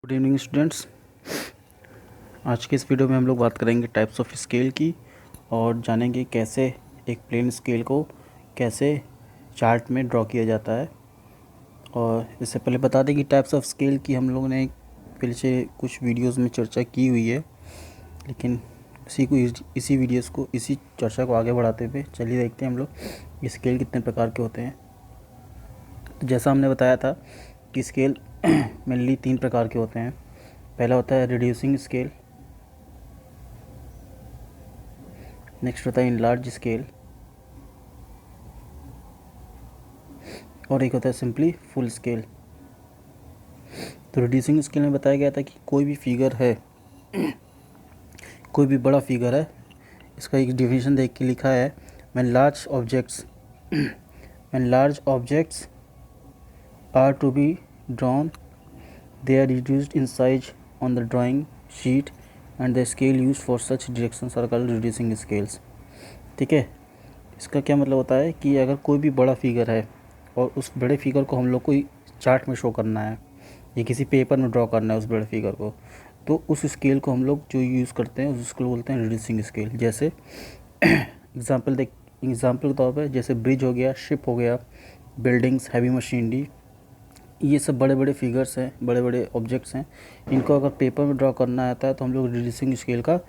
Good evening students. आज के इस वीडियो में हम लोग बात करेंगे टाइप्स ऑफ स्केल की और जानेंगे कैसे एक प्लेन स्केल को कैसे चार्ट में ड्रॉ किया जाता है। और इससे पहले बता दें कि टाइप्स ऑफ स्केल की हम लोगों ने पहले से कुछ वीडियोस में चर्चा की हुई है, लेकिन इसी चर्चा को आगे बढ़ाते हुए चलिए देखते हैं हम लोग स्केल कितने प्रकार के होते हैं। तो जैसा हमने बताया था कि स्केल मेनली 3 प्रकार के होते हैं। पहला होता है रिड्यूसिंग स्केल, नेक्स्ट होता है इनलार्ज स्केल और एक होता है सिंपली फुल स्केल। तो रिड्यूसिंग स्केल में बताया गया था कि कोई भी फिगर है, कोई भी बड़ा फिगर है, इसका एक डेफिनेशन देख के लिखा है when large objects are to be drawn, they are reduced in size on the drawing sheet and the scale used for such directions are called reducing scales। ठीक है, इसका क्या मतलब होता है कि अगर कोई भी बड़ा फिगर है और उस बड़े फिगर को हम लोग को चार्ट में शो करना है या किसी पेपर में ड्रॉ करना है उस बड़े फिगर को, तो उस स्केल को हम लोग जो यूज़ करते हैं उसको बोलते हैं रिड्यूसिंग स्केल। जैसे एग्जांपल के तौर पर जैसे ब्रिज हो गया, शिप हो गया, बिल्डिंग्स, हैवी मशीनरी, ये सब बड़े बड़े फिगर्स हैं, बड़े बड़े ऑब्जेक्ट्स हैं। इनको अगर पेपर में ड्रॉ करना आता है तो हम लोग रिड्यूसिंग स्केल का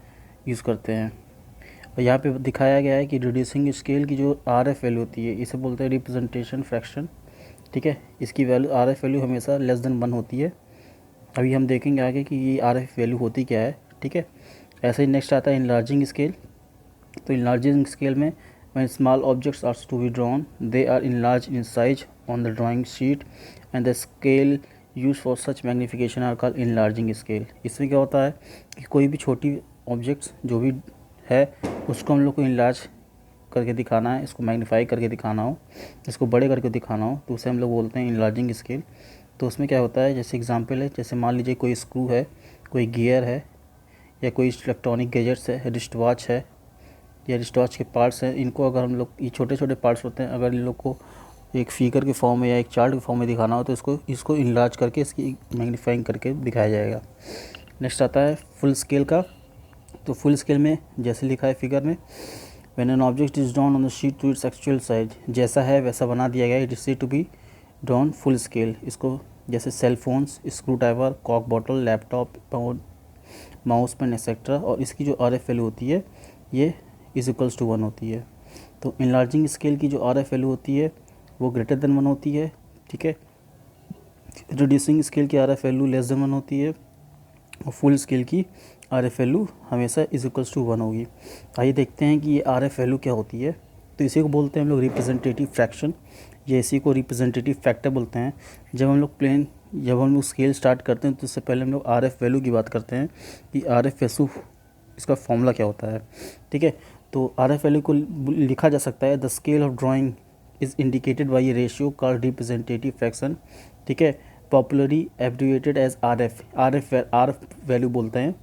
यूज़ करते हैं। और यहाँ पे दिखाया गया है कि रिड्यूसिंग स्केल की जो RF वैल्यू होती है, इसे बोलते हैं रिप्रेजेंटेशन फ्रैक्शन। ठीक है, इसकी वैल्यू RF वैल्यू हमेशा लेस देन 1 होती है। अभी हम देखेंगे आगे कि ये RF वैल्यू होती क्या है। ठीक है, ऐसे ही नेक्स्ट आता है इनलार्जिंग स्केल। तो इनलार्जिंग स्केल में when small objects are to be drawn, they are enlarged in size on the drawing sheet and the scale used for such magnification are called enlarging scale। इसमें क्या होता है कि कोई भी छोटी ऑब्जेक्ट्स जो भी है उसको हम लोग को इनलार्ज करके दिखाना है, इसको मैग्नीफाई करके दिखाना हो, इसको बड़े करके दिखाना हो, तो उसे हम लोग बोलते हैं इनलार्जिंग स्केल। तो उसमें क्या होता है, जैसे एग्जांपल है, जैसे मान लीजिए कोई स्क्रू है, कोई गियर है या कोई इलेक्ट्रॉनिक गैजेट्स है, रिस्ट वॉच है या रिस्ट वॉच के पार्ट्स हैं, इनको अगर हम लोग, ये छोटे छोटे पार्ट्स होते हैं, अगर इन लोग को एक फिगर के फॉर्म में या एक चार्ट के फॉर्म में दिखाना हो तो इसको इनलार्ज करके इसकी मैग्नीफाइंग करके दिखाया जाएगा। नेक्स्ट आता है फुल स्केल का। तो फुल स्केल में जैसे लिखा है फिगर में, when an object is drawn on the sheet to its actual size, जैसा है वैसा बना दिया गया है, it is see to be drawn full scale. इसको जैसे cell phones, screw driver, coke bottle, laptop, mouse pen etcetera, और इसकी जो RF वैल्यू होती है ये =1 होती है। तो इनलार्जिंग स्केल की जो RF वैल्यू होती है वो ग्रेटर देन 1 होती है। ठीक है, रिड्यूसिंग स्केल की RF वैल्यू लेस देन 1 होती है और फुल स्केल की RF वैल्यू हमेशा =1 होगी। आइए देखते हैं कि ये RF वैल्यू क्या होती है। तो इसी को बोलते हैं हम लोग रिप्रेजेंटेटिव फ्रैक्शन, या इसी को रिप्रेजेंटेटिव फैक्टर बोलते हैं। जब हम लोग स्केल स्टार्ट करते हैं तो उससे पहले हम लोग RF वैल्यू की बात करते हैं कि RF वैल्यू इसका फॉर्मूला क्या होता है। ठीक है, तो RF वैल्यू को लिखा जा सकता है the scale of drawing is indicated by a ratio called representative fraction. ठीक है, popularly abbreviated as RF value बोलते हैं।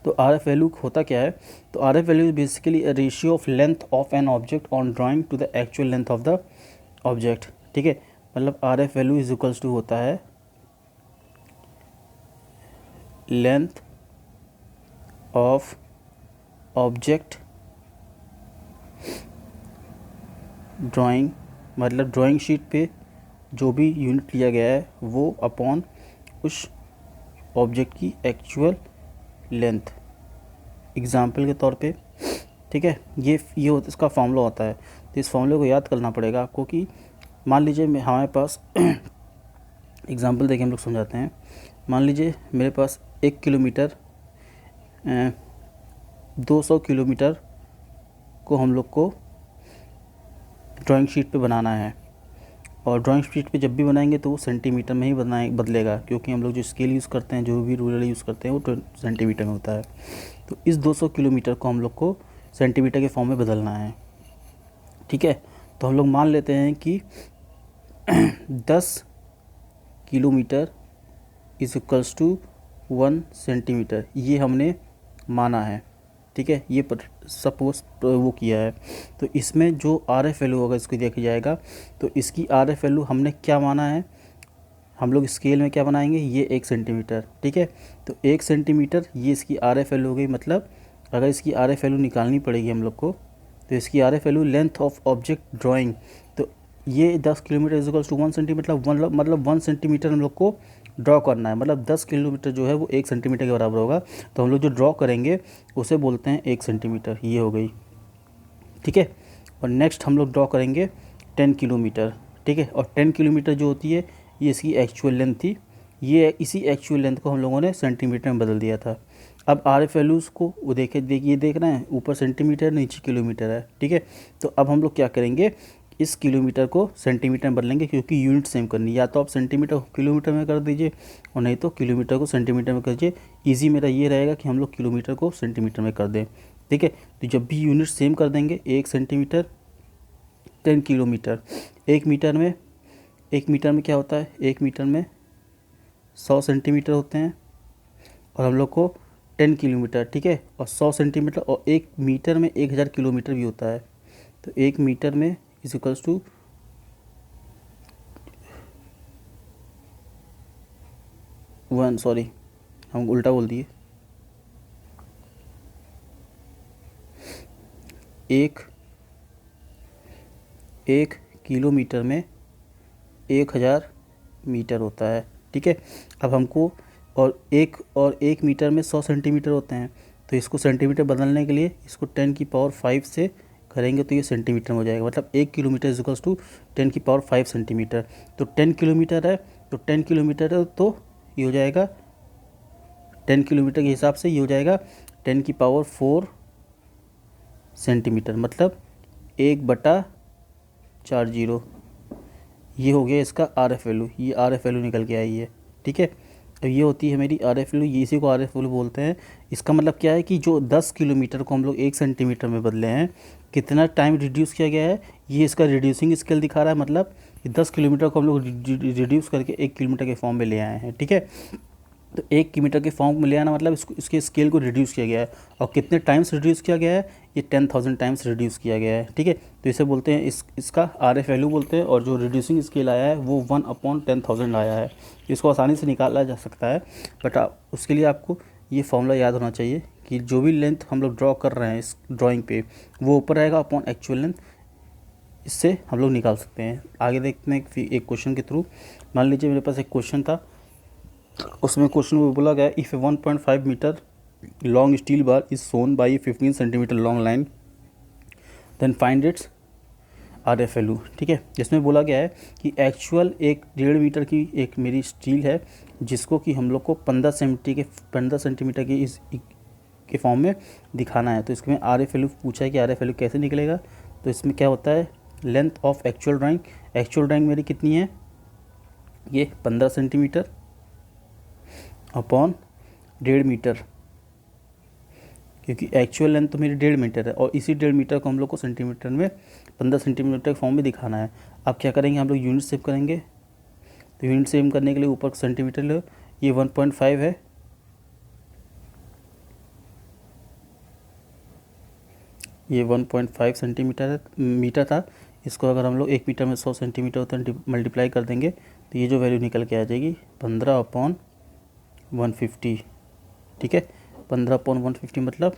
तो RF वैल्यू होता क्या है, तो RF value is basically a ratio of length of an object on drawing to the actual length of the object. ठीक है, मतलब RF वैल्यू =, होता है लेंथ ऑफ ऑब्जेक्ट ड्राइंग, मतलब ड्राइंग शीट पे जो भी यूनिट लिया गया है वो अपॉन उस ऑब्जेक्ट की एक्चुअल लेंथ, एग्जाम्पल के तौर पे। ठीक है, इसका फॉर्मूला होता है। तो इस फॉर्मूले को याद करना पड़ेगा आपको कि मान लीजिए हमारे पास एग्जाम्पल देके हम लोग समझाते हैं। मान लीजिए मेरे पास 1 किलोमीटर 200 किलोमीटर को हम लोग को ड्राइंग शीट पे बनाना है, और ड्राइंग शीट पे जब भी बनाएंगे तो वो सेंटीमीटर में ही बदलेगा, क्योंकि हम लोग जो स्केल यूज़ करते हैं, जो भी रूलर यूज़ करते हैं, वो सेंटीमीटर में होता है। तो इस 200 किलोमीटर को हम लोग को सेंटीमीटर के फॉर्म में बदलना है। ठीक है, तो हम लोग मान लेते हैं कि 10 किलोमीटर =1 सेंटीमीटर, ये हमने माना है। ठीक है, ये सपोज वो किया है। तो इसमें जो RF वैल्यू होगा इसको देखा जाएगा। तो इसकी RF वैल्यू हमने क्या माना है, हम लोग स्केल में क्या बनाएंगे, ये 1 सेंटीमीटर, ठीक है। तो 1 सेंटीमीटर ये इसकी आर एफ वैल्यू हो गई। मतलब अगर इसकी आर एफ वैल्यू निकालनी पड़ेगी हम लोग को, तो इसकी are F value length of object drawing, तो ये 10 किलोमीटर इजिकल्स टू 1 सेंटीमीटर, मतलब 1 सेंटीमीटर हम लोग को ड्रॉ करना है। मतलब 10 किलोमीटर जो है वो 1 सेंटीमीटर के बराबर होगा। तो हम लोग जो ड्रॉ करेंगे उसे बोलते हैं 1 सेंटीमीटर। ये हो गई, ठीक है। और नेक्स्ट हम लोग ड्रॉ करेंगे 10 किलोमीटर, ठीक है। और 10 किलोमीटर जो होती है ये इसकी एक्चुअल लेंथ थी। ये इसी एक्चुअल लेंथ को हम लोगों ने सेंटीमीटर में बदल दिया था। अब आर एफ वैल्यूज़ को वो देखिए देख रहे हैं, ऊपर सेंटीमीटर नीचे किलोमीटर है, ठीक है। तो अब हम लोग क्या करेंगे, इस किलोमीटर को सेंटीमीटर में बदलेंगे, क्योंकि यूनिट सेम करनी। या तो आप सेंटीमीटर को किलोमीटर में कर दीजिए और नहीं तो किलोमीटर को सेंटीमीटर में कर दीजिए। ईजी मेरा ये रहेगा कि हम लोग किलोमीटर को सेंटीमीटर में कर दें, ठीक है। तो जब भी यूनिट सेम कर देंगे, 1 सेंटीमीटर 10 किलोमीटर, 1 मीटर में क्या होता है, 1 मीटर में 100 सेंटीमीटर होते हैं। और हम लोग को 10 किलोमीटर, ठीक है, और 100 सेंटीमीटर, और 1 मीटर में 1000 किलोमीटर भी होता है। तो 1 मीटर में इज इक्वल्स टू सॉरी हम उल्टा बोल दिए, एक किलोमीटर में 1000 मीटर होता है, ठीक है। अब हमको और एक मीटर में 100 सेंटीमीटर होते हैं। तो इसको सेंटीमीटर बदलने के लिए इसको 10 की पावर 5 से करेंगे तो ये सेंटीमीटर में हो जाएगा। मतलब 1 किलोमीटर इज इक्वल्स टू 10 की पावर 5 सेंटीमीटर। तो 10 किलोमीटर है, तो 10 किलोमीटर है तो ये हो जाएगा 10 किलोमीटर के हिसाब से ये हो जाएगा 10 की पावर 4 सेंटीमीटर। मतलब 1/40। ये हो गया इसका आर एफ वैल्यू। ये आर एफ वैल्यू निकल के आई है, ठीक है। अब ये होती है मेरी आर एफ वैल्यू, ये इसी को आर एफ वैल्यू बोलते हैं। इसका मतलब क्या है कि जो 10 किलोमीटर को हम लोग 1 सेंटीमीटर में बदले हैं, कितना टाइम रिड्यूस किया गया है, ये इसका रिड्यूसिंग स्केल दिखा रहा है। मतलब 10 किलोमीटर को हम लोग रिड्यूस करके 1 किलोमीटर के फॉर्म में ले आए हैं, ठीक है। तो 1 किलोमीटर के फॉर्म में ले आना मतलब इसके स्केल को रिड्यूस किया गया है। और कितने टाइम्स रिड्यूस किया गया है, ये 10,000 टाइम्स रिड्यूस किया गया है, ठीक है। तो इसे बोलते हैं इसका आर एफ वैल्यू बोलते हैं। और जो रिड्यूसिंग स्केल आया है वो 1/10,000 आया है। इसको आसानी से निकाला जा सकता है, बट उसके लिए आपको ये फॉर्मूला याद होना चाहिए कि जो भी लेंथ हम लोग ड्रॉ कर रहे हैं इस ड्राइंग पे, वो ऊपर रहेगा अपॉन एक्चुअल लेंथ। इससे हम लोग निकाल सकते हैं। आगे देखते हैं एक क्वेश्चन के थ्रू। मान लीजिए मेरे पास एक क्वेश्चन था, उसमें क्वेश्चन में बोला गया if a 1.5 metre long steel bar is shown by 15 centimetre long line then find its R F value, ठीक है। जिसमें बोला गया है कि एक्चुअल 1.5 मीटर की एक मेरी स्टील है, जिसको कि हम लोग को 15 सेंटीमीटर की इस के फॉर्म में दिखाना है। तो इसमें आर एफ वैल्यू पूछा है कि आर एफ वैल्यू कैसे निकलेगा। तो इसमें क्या होता है, लेंथ ऑफ एक्चुअल ड्राइंग मेरी कितनी है, ये 15 सेंटीमीटर अपॉन 1.5 मीटर, क्योंकि एक्चुअल लेंथ तो मेरी 1.5 मीटर है। और इसी 1.5 मीटर को हम लोग को सेंटीमीटर में 15 सेंटीमीटर के फॉर्म में दिखाना है। अब क्या करेंगे, हम लोग यूनिट सेव करेंगे। तो यूनिट सेव करने के लिए ऊपर सेंटीमीटर लो, ये 1.5 है, ये 1.5 सेंटीमीटर मीटर था। इसको अगर हम लोग 1 मीटर में 100 सेंटीमीटर होता है मल्टीप्लाई कर देंगे तो ये जो वैल्यू निकल के आ जाएगी 15/150, ठीक है। 15/150 मतलब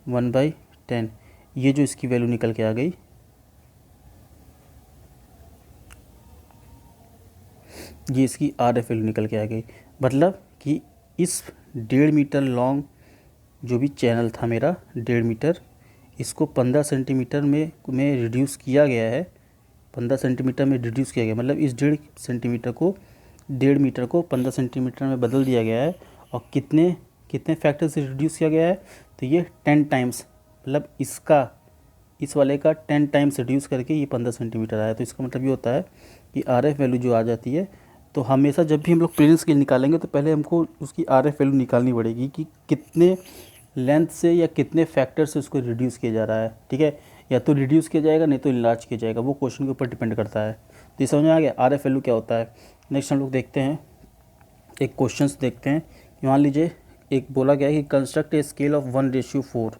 1/10। ये जो इसकी वैल्यू निकल के आ गई, ये इसकी आर एफ वैल्यू निकल के आ गई। मतलब कि इस 1.5 मीटर लॉन्ग जो भी चैनल था मेरा 1.5 मीटर, इसको 15 सेंटीमीटर में रिड्यूस किया गया है। 15 सेंटीमीटर में रिड्यूस किया गया, मतलब इस 1.5 सेंटीमीटर को 1.5 मीटर को 15 सेंटीमीटर में बदल दिया गया है। और कितने फैक्टर से रिड्यूस किया गया है, तो ये 10 टाइम्स, मतलब इस वाले का 10 टाइम्स रिड्यूस करके ये 15 सेंटीमीटर आया। तो इसका मतलब ये होता है कि आर एफ वैल्यू जो आ जाती है, तो हमेशा जब भी हम लोग प्लेन स्केल निकालेंगे तो पहले हमको उसकी आर एफ वैल्यू निकालनी पड़ेगी कि कितने लेंथ से या कितने फैक्टर से उसको रिड्यूस किया जा रहा है, ठीक है। या तो रिड्यूस किया जाएगा, नहीं तो इनलार्ज किया जाएगा, वो क्वेश्चन के ऊपर डिपेंड करता है। तो ये समझ में आ गया आर एफ वैल्यू क्या होता है। नेक्स्ट हम लोग देखते हैं, एक क्वेश्चन देखते हैं। मान लीजिए एक बोला गया है कि कंस्ट्रक्ट ए स्केल ऑफ 1:4।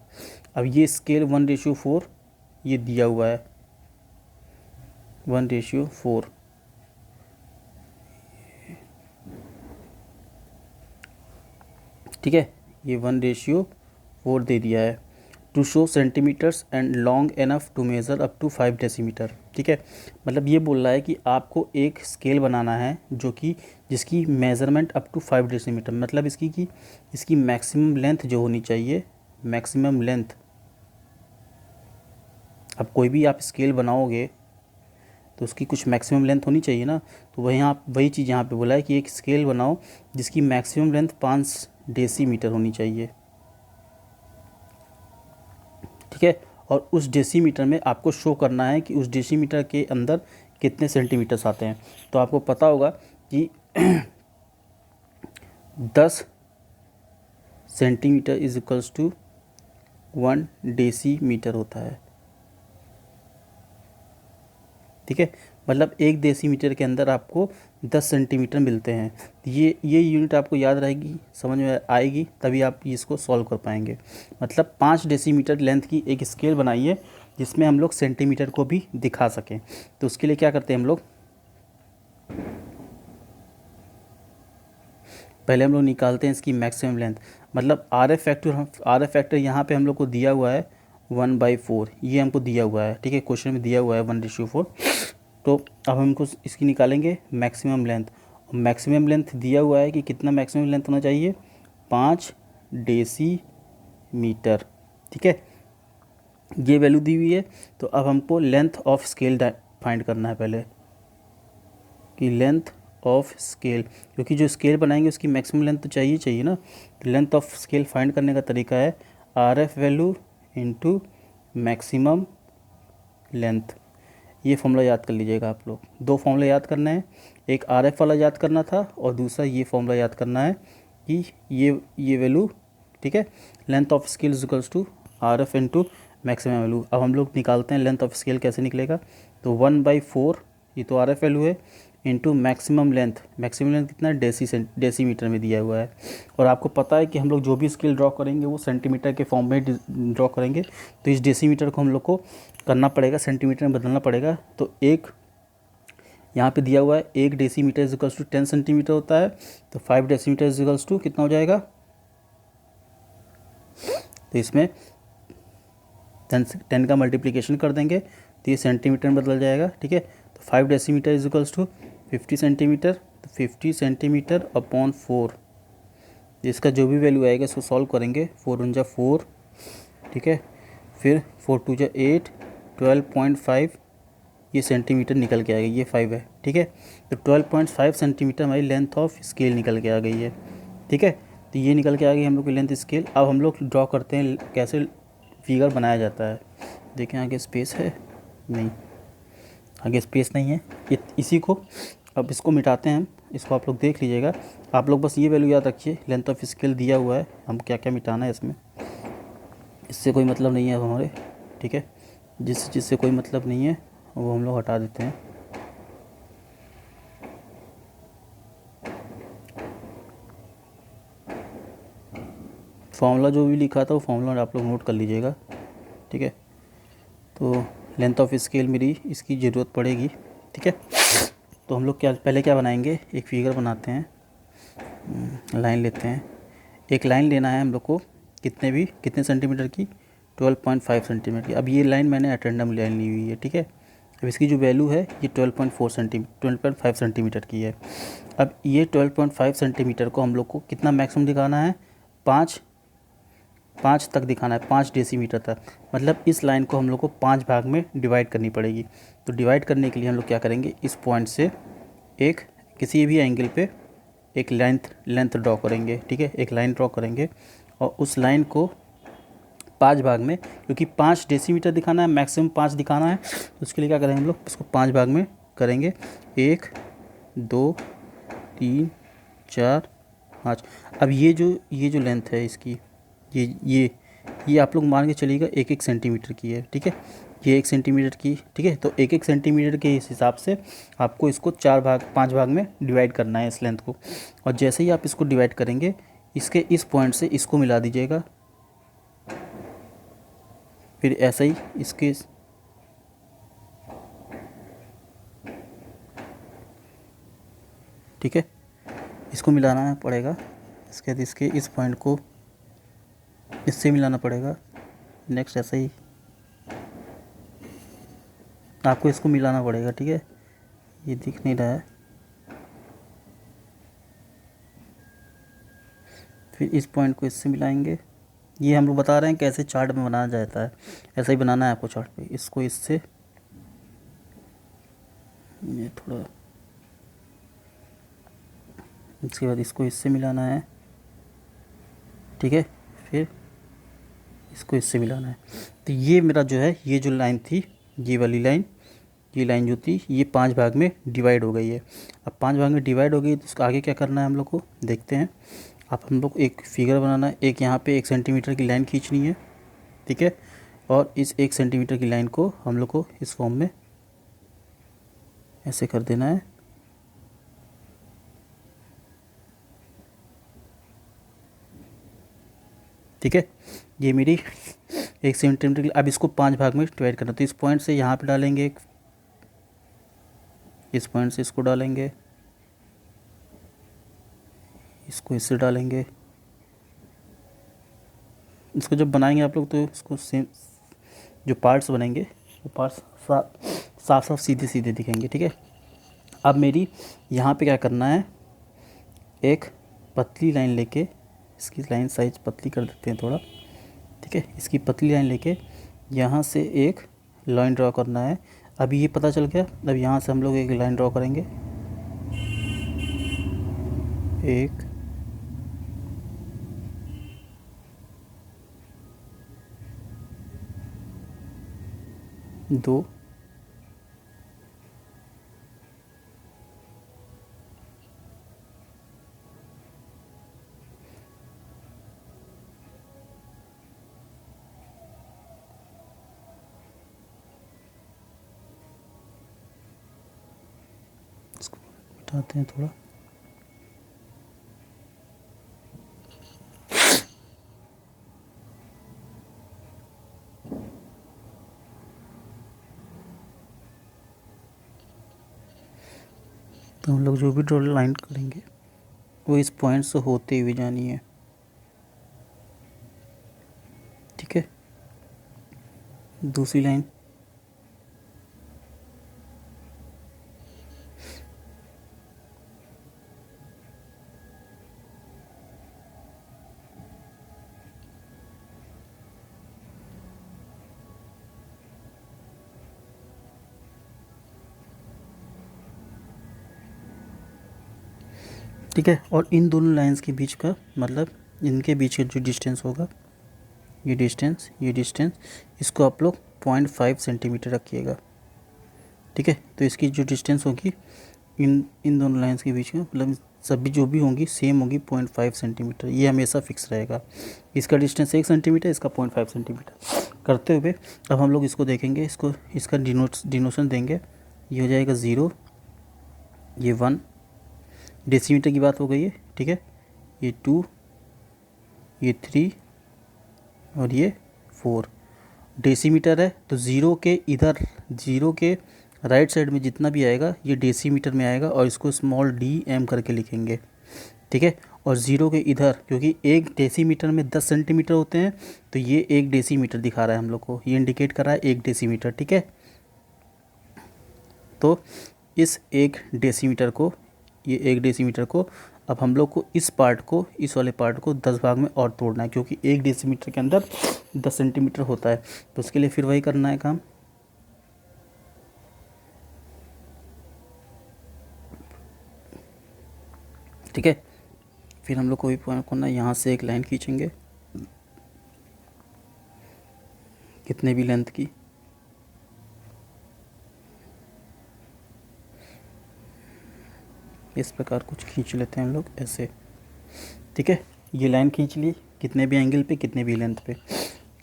अब ये स्केल 1:4 ये दिया हुआ है 1:4। ठीक है, ये 1:4 दे दिया है। To show centimetres and long enough to measure up to 5 decimetre. ठीक है, मतलब ये बोल रहा है कि आपको एक स्केल बनाना है जो कि जिसकी मेज़रमेंट अप टू 5 डेसीमीटर, मतलब इसकी मैक्सिमम लेंथ जो होनी चाहिए, मैक्सिमम लेंथ। अब कोई भी आप स्केल बनाओगे तो उसकी कुछ मैक्सिमम लेंथ होनी चाहिए ना, तो वही चीज़ यहाँ पे बोला है कि एक स्केल बनाओ जिसकी मैक्सिमम लेंथ 5 डेसीमीटर होनी चाहिए। ठीक है, और उस डेसीमीटर में आपको शो करना है कि उस डेसीमीटर के अंदर कितने सेंटीमीटर्स आते हैं। तो आपको पता होगा कि 10 centimetre is equals to 1 decimetre होता है। ठीक है, मतलब 1 डेसीमीटर के अंदर आपको 10 सेंटीमीटर मिलते हैं। ये यूनिट आपको याद रहेगी, समझ में आएगी, तभी आप इसको सॉल्व कर पाएंगे। मतलब 5 डेसीमीटर लेंथ की एक स्केल बनाइए जिसमें हम लोग सेंटीमीटर को भी दिखा सकें। तो उसके लिए क्या करते हैं हम लोग, पहले हम लोग निकालते हैं इसकी मैक्सिमम लेंथ। मतलब आर एफ फैक्टर यहाँ पे हम लोग को दिया हुआ है 1/4, ये हमको दिया हुआ है। ठीक है, क्वेश्चन में दिया हुआ है 1:4। तो अब हमको इसकी निकालेंगे मैक्सिमम लेंथ। मैक्सिमम लेंथ दिया हुआ है कि कितना मैक्सिमम लेंथ होना चाहिए, 5 डेसीमीटर। ठीक है, ये वैल्यू दी हुई है। तो अब हमको लेंथ ऑफ स्केल फाइंड करना है पहले, कि लेंथ ऑफ स्केल, क्योंकि जो स्केल बनाएंगे उसकी मैक्सिमम लेंथ तो चाहिए ना। तो लेंथ ऑफ स्केल फाइंड करने का तरीका है are F value into maximum length. ये फॉर्मूला याद कर लीजिएगा आप लोग। 2 फॉर्मूला याद करने हैं, एक आर एफ वाला याद करना था और दूसरा ये फॉर्मूला याद करना है कि ये वैल्यू। ठीक है, length of scale is equals to R F into maximum value. अब हम लोग निकालते हैं लेंथ ऑफ स्केल कैसे निकलेगा। तो 1/4 ये तो आर एफ वैल्यू है, into maximum length. Maximum length कितना है, डेसीमीटर में दिया हुआ है। और आपको पता है कि हम लोग जो भी स्केल ड्रॉ करेंगे वो सेंटीमीटर के फॉर्म में ड्रॉ करेंगे। तो इस डेसीमीटर को हम लोग को करना पड़ेगा, सेंटीमीटर में बदलना पड़ेगा। तो एक यहाँ पे दिया हुआ है 1 decimetre is equals to 10 centimetre होता है। तो 5 डेसीमीटर इज इक्वल्स टू कितना हो जाएगा, तो इसमें 10 का मल्टीप्लिकेशन कर देंगे तो ये सेंटीमीटर में बदल जाएगा। ठीक है, तो 5 decimetre is equals to 50 centimetre. तो 50 सेंटीमीटर अपॉन 4, इसका जो भी वैल्यू आएगा इसको सॉल्व करेंगे। 4 × 4, ठीक है, फिर 4 × 8, 12.5 ये सेंटीमीटर निकल के आ गई, ये 5 है। ठीक है, तो 12.5 सेंटीमीटर हमारी लेंथ ऑफ स्केल निकल के आ गई है। ठीक है, तो ये निकल के आ गई हम लोग की लेंथ स्केल। अब हम लोग ड्रॉ करते हैं कैसे फिगर बनाया जाता है। देखें आगे स्पेस है, नहीं आगे स्पेस नहीं है, इसी को अब इसको मिटाते हैं हम। इसको आप लोग देख लीजिएगा, आप लोग बस ये वैल्यू याद रखिए, लेंथ ऑफ स्केल दिया हुआ है, हम क्या क्या मिटाना है इसमें, इससे कोई मतलब नहीं है हमारे। ठीक है, जिससे कोई मतलब नहीं है वो हम लोग हटा देते हैं। फॉर्मूला जो भी लिखा था वो फॉर्मूला आप लोग नोट कर लीजिएगा। ठीक है, तो लेंथ ऑफ स्केल मेरी इसकी ज़रूरत पड़ेगी। ठीक है, तो हम लोग पहले क्या बनाएंगे, एक फिगर बनाते हैं, लाइन लेते हैं। एक लाइन लेना है हम लोग को कितने सेंटीमीटर की, 12.5 सेंटीमीटर की। अब ये लाइन मैंने अटेंडम लाइन ली हुई है। ठीक है, अब इसकी जो वैल्यू है ये 12.5 सेंटीमीटर की है। अब ये 12.5 सेंटीमीटर को हम लोग को कितना मैक्सिमम दिखाना है, 5 तक दिखाना है, 5 डेसीमीटर तक। मतलब इस लाइन को हम लोग को 5 भाग में डिवाइड करनी पड़ेगी। तो डिवाइड करने के लिए हम लोग क्या करेंगे, इस पॉइंट से एक किसी भी एंगल पे एक लेंथ ड्रॉ करेंगे। ठीक है, एक लाइन ड्रॉ करेंगे और उस लाइन को 5 भाग में, क्योंकि 5 डेसीमीटर दिखाना है, मैक्सिमम 5 दिखाना है, तो उसके लिए क्या करेंगे हम लोग, इसको 5 भाग में करेंगे। 1 2 3 4 5। अब ये जो लेंथ है इसकी, ये आप लोग मान के चलिएगा 1 सेंटीमीटर की है। ठीक है, ये 1 सेंटीमीटर की। ठीक है, तो 1 सेंटीमीटर के इस हिसाब से आपको इसको 5 भाग में डिवाइड करना है इस लेंथ को। और जैसे ही आप इसको डिवाइड करेंगे, इसके इस पॉइंट से इसको मिला दीजिएगा, फिर ऐसा ही इसके ठीक है, इसको मिलाना पड़ेगा इसके बाद इसके इस पॉइंट को इससे मिलाना पड़ेगा। नेक्स्ट ऐसा ही आपको इसको मिलाना पड़ेगा, ठीक है। ये दिख नहीं रहा है। फिर इस पॉइंट को इससे मिलाएंगे। ये हम लोग बता रहे हैं कैसे चार्ट में बनाया जाता है, ऐसा ही बनाना है आपको चार्ट पे। इसको इससे, ये थोड़ा, इसके बाद इसको इससे मिलाना है, ठीक है। फिर इसको इससे मिलाना है। तो ये मेरा जो है, ये जो लाइन थी, ये वाली लाइन, ये लाइन जो थी, ये 5 भाग में डिवाइड हो गई है। अब 5 भाग में डिवाइड हो गई तो इसको आगे क्या करना है हम लोग को देखते हैं। अब हम लोग को एक फिगर बनाना है। एक यहाँ पे 1 सेंटीमीटर की लाइन खींचनी है, ठीक है। और इस 1 सेंटीमीटर की लाइन को हम लोग को इस फॉर्म में ऐसे कर देना है, ठीक है। ये मेरी 1 सेंटीमीटर की। अब इसको 5 भाग में डिवाइड करना। तो इस पॉइंट से यहाँ पे डालेंगे एक, इस पॉइंट से इसको डालेंगे, इसको इससे डालेंगे। इसको जब बनाएंगे आप लोग तो इसको सेम जो पार्ट्स बनेंगे वो पार्ट्स साफ साफ सीधे सीधे दिखेंगे, ठीक है। अब मेरी यहाँ पे क्या करना है, एक पतली लाइन लेके, इसकी लाइन साइज पतली कर देते हैं थोड़ा, ठीक है। इसकी पतली लाइन लेके यहाँ से एक लाइन ड्रॉ करना है। अभी ये पता चल गया। अब यहाँ से हम लोग एक लाइन ड्रॉ करेंगे, 1 2 इसको मिटाते हैं थोड़ा। तो हम लोग जो भी ड्रॉ लाइन करेंगे वो इस पॉइंट से होते हुए जानी है, ठीक है। दूसरी लाइन, ठीक है। और इन दोनों लाइंस के बीच का मतलब इनके बीच का जो डिस्टेंस होगा, ये डिस्टेंस, इसको आप लोग 0.5 सेंटीमीटर रखिएगा, ठीक है। तो इसकी जो डिस्टेंस होगी इन दोनों लाइंस के बीच में, मतलब सभी जो भी होंगी सेम होगी 0.5 सेंटीमीटर। ये हमेशा फिक्स रहेगा। इसका डिस्टेंस 1 सेंटीमीटर, इसका 0.5 सेंटीमीटर करते हुए अब हम लोग इसको देखेंगे। इसका डिनोशन देंगे। ये हो जाएगा 0, ये 1 डेसीमीटर की बात हो गई है, ठीक है। ये 2, ये 3 और ये 4 डेसीमीटर है। तो ज़ीरो के राइट साइड में जितना भी आएगा ये डेसीमीटर में आएगा और इसको स्मॉल d करके लिखेंगे, ठीक है। और ज़ीरो के इधर, क्योंकि 1 डेसीमीटर में 10 सेंटीमीटर होते हैं, तो ये 1 डेसीमीटर दिखा रहा है हम लोग को, ये इंडिकेट कर रहा है 1 डेसीमीटर, ठीक है। तो इस 1 डेसीमीटर को, ये 1 डेसीमीटर को अब हम लोग को इस वाले पार्ट को 10 भाग में और तोड़ना है, क्योंकि 1 डेसीमीटर के अंदर 10 सेंटीमीटर होता है। तो उसके लिए फिर वही करना है काम, ठीक है। फिर हम लोग को भी पॉइंट करना है, यहाँ से एक लाइन खींचेंगे कितने भी लेंथ की, इस प्रकार कुछ खींच लेते हैं हम लोग ऐसे, ठीक है। ये लाइन खींच ली कितने भी एंगल पे, कितने भी लेंथ पे।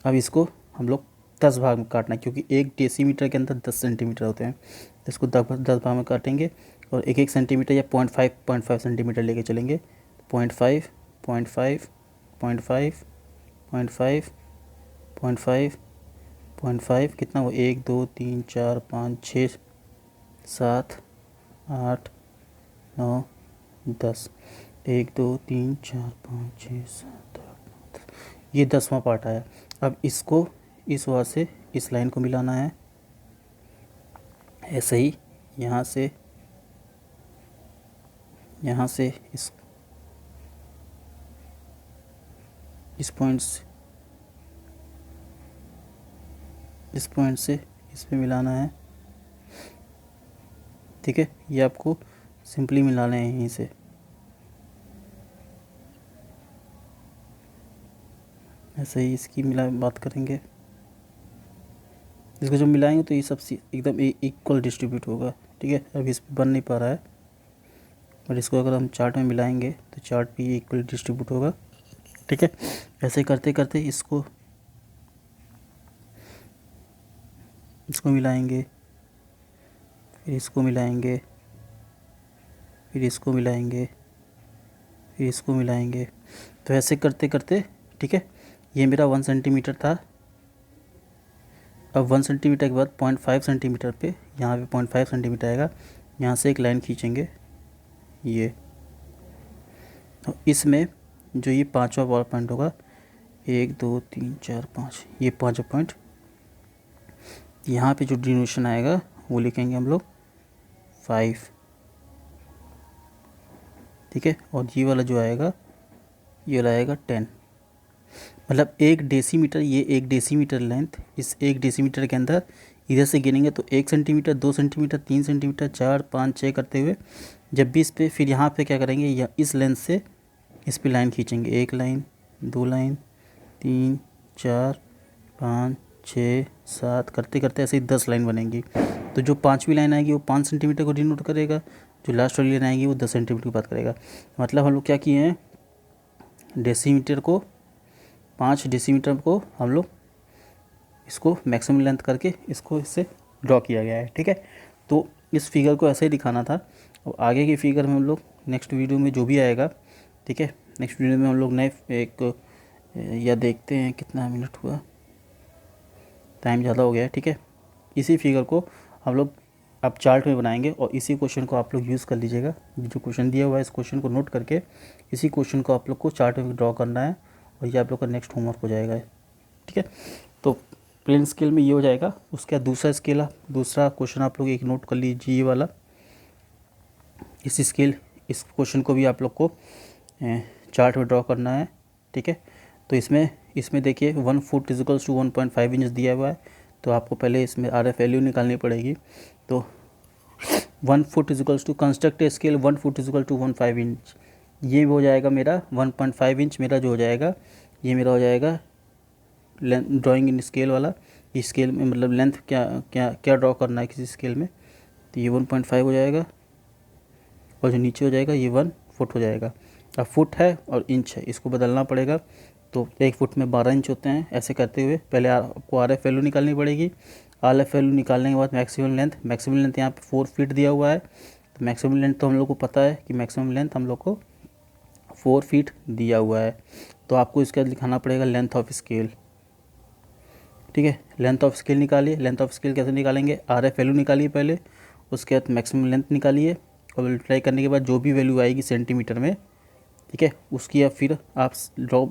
अब इसको हम लोग 10 भाग में काटना है, क्योंकि 1 डेसीमीटर के अंदर 10 सेंटीमीटर होते हैं। तो इसको 10 भाग में काटेंगे और 1 सेंटीमीटर या 0.5 सेंटीमीटर लेके चलेंगे। 0.5 0.5 0.5 0.5 0.5 0.5 कितना हुआ, 1 2 3 4 5 6 7 8 9 10। 1 2 3 4 5 6 7 8 ये 10वां पार्ट आया। अब इसको इस वहाँ से इस लाइन को मिलाना है, ऐसे ही यहाँ से इस पॉइंट से इस पे मिलाना है, ठीक है। ये आपको सिंपली मिलाना है यहीं से, ऐसे ही इसकी बात करेंगे। इसको जब मिलाएंगे तो ये सब एकदम इक्वल डिस्ट्रीब्यूट होगा, ठीक है। अभी इस पर बन नहीं पा रहा है, और इसको अगर हम चार्ट में मिलाएंगे तो चार्ट भी ये इक्वल डिस्ट्रीब्यूट होगा, ठीक है। ऐसे करते करते इसको मिलाएंगे, फिर इसको मिलाएंगे, फिर इसको मिलाएंगे, फिर इसको मिलाएंगे। तो ऐसे करते करते, ठीक है, ये मेरा 1 सेंटीमीटर था। अब 1 सेंटीमीटर के बाद 0.5 सेंटीमीटर पे, यहाँ पे 0.5 सेंटीमीटर आएगा, यहाँ से एक लाइन खींचेंगे ये। तो इसमें जो ये 5वां पावर पॉइंट होगा, 1 2 3 4 5, ये 5 पॉइंट, यहाँ पे जो डिनोशन आएगा वो लिखेंगे हम लोग 5, ठीक है। और ये वाला जो आएगा, ये वाला आएगा 10। मतलब 1 डेसीमीटर, ये 1 डेसीमीटर लेंथ, इस 1 डेसीमीटर के अंदर इधर से गिनेंगे तो 1 सेंटीमीटर, 2 सेंटीमीटर, 3 सेंटीमीटर, 4 5 6 करते हुए जब भी इस पे, फिर यहाँ पे क्या करेंगे, या इस लेंथ से इस पे लाइन खींचेंगे, 1 लाइन, 2 लाइन, 3 4 5 6 7 करते करते ऐसे ही 10 लाइन बनेंगी। तो जो 5वीं लाइन आएगी वो 5 सेंटीमीटर को डिनोट करेगा, जो लास्ट वाली लाइन आएगी वो 10 सेंटीमीटर की बात करेगा। मतलब हम लोग क्या किए हैं, डेसीमीटर को, 5 डेसीमीटर को हम लोग इसको मैक्सिमम लेंथ करके इसको इससे ड्रॉ किया गया है, ठीक है। तो इस फिगर को ऐसे ही दिखाना था। और आगे की फिगर में हम लोग नेक्स्ट वीडियो में जो भी आएगा, ठीक है, नेक्स्ट वीडियो में हम लोग नए एक, या देखते हैं कितना मिनट हुआ, टाइम ज़्यादा हो गया है, ठीक है। इसी फिगर को हम लोग अब चार्ट में बनाएंगे, और इसी क्वेश्चन को आप लोग यूज़ कर लीजिएगा। जो क्वेश्चन दिया हुआ है इस क्वेश्चन को नोट करके इसी क्वेश्चन को आप लोग को चार्ट में ड्रॉ करना है, और ये आप लोग का नेक्स्ट होमवर्क हो जाएगा, ठीक है। तो प्लेन स्केल में ये हो जाएगा। उसके बाद दूसरा स्केल, दूसरा क्वेश्चन आप लोग एक नोट कर लीजिए, ये वाला, इस क्वेश्चन को भी आप लोग को चार्ट में ड्रॉ करना है, ठीक है। तो इसमें देखिए 1 फुट इजिकल्स टू 1.5 इंच दिया हुआ है, तो आपको पहले इसमें RF वैल्यू निकालनी पड़ेगी। तो 1 foot equals to construct a scale 1 foot equal to 1.5 inch, ये हो जाएगा मेरा 1.5 इंच, मेरा जो हो जाएगा ये मेरा हो जाएगा ड्राइंग इन स्केल वाला। इस स्केल में मतलब लेंथ क्या ड्रॉ करना है किसी स्केल में, तो ये 1.5 हो जाएगा, और जो नीचे हो जाएगा ये 1 फुट हो जाएगा। अब फुट है और इंच है, इसको बदलना पड़ेगा। तो 1 फुट में 12 इंच होते हैं। ऐसे करते हुए पहले आपको RF वैल्यू निकालनी पड़ेगी। RF वैल्यू निकालने के बाद मैक्सिमम लेंथ यहाँ पे 4 फीट दिया हुआ है। तो मैक्सिमम लेंथ तो हम लोग को पता है कि मैक्सिमम लेंथ हम लोग को 4 फीट दिया हुआ है। तो आपको इसके बाद लिखाना पड़ेगा लेंथ ऑफ स्केल, ठीक है। लेंथ ऑफ स्केल निकालिए। लेंथ ऑफ स्केल कैसे निकालेंगे, RF वैल्यू निकालिए पहले, उसके बाद मैक्सिमम लेंथ निकालिए, और मल्टीप्लाई करने के बाद जो भी वैल्यू आएगी सेंटीमीटर में, ठीक है, उसकी या फिर आप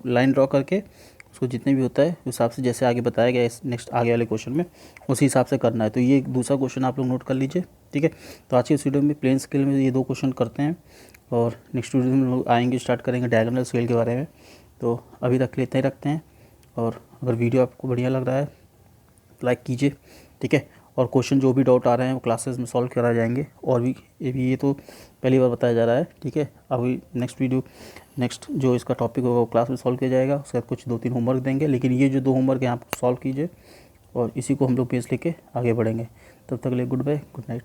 लाइन ड्रॉ करके उसको जितने भी होता है उस हिसाब से, जैसे आगे बताया गया है नेक्स्ट आगे वाले क्वेश्चन में, उसी हिसाब से करना है। तो ये दूसरा क्वेश्चन आप लोग नोट कर लीजिए, ठीक है। तो आज की इस वीडियो में प्लेन स्केल में ये 2 क्वेश्चन करते हैं, और नेक्स्ट वीडियो में लोग आएंगे, स्टार्ट करेंगे डायगोनल स्केल के बारे में। तो अभी तक इतना ही रखते हैं, और अगर वीडियो आपको बढ़िया लग रहा है लाइक कीजिए, ठीक है। और क्वेश्चन जो भी डाउट आ रहे हैं वो क्लासेस में सॉल्व कराए जाएंगे, और भी ये तो पहली बार बताया जा रहा है, ठीक है। अभी नेक्स्ट जो इसका टॉपिक होगा वो क्लास में सॉल्व किया जाएगा। उसके बाद कुछ 2-3 होमवर्क देंगे, लेकिन ये जो 2 होमवर्क हैं आप सॉल्व कीजिए, और इसी को हम लोग पेज लेके आगे बढ़ेंगे। तब तक के लिए गुड बाय, गुड नाइट।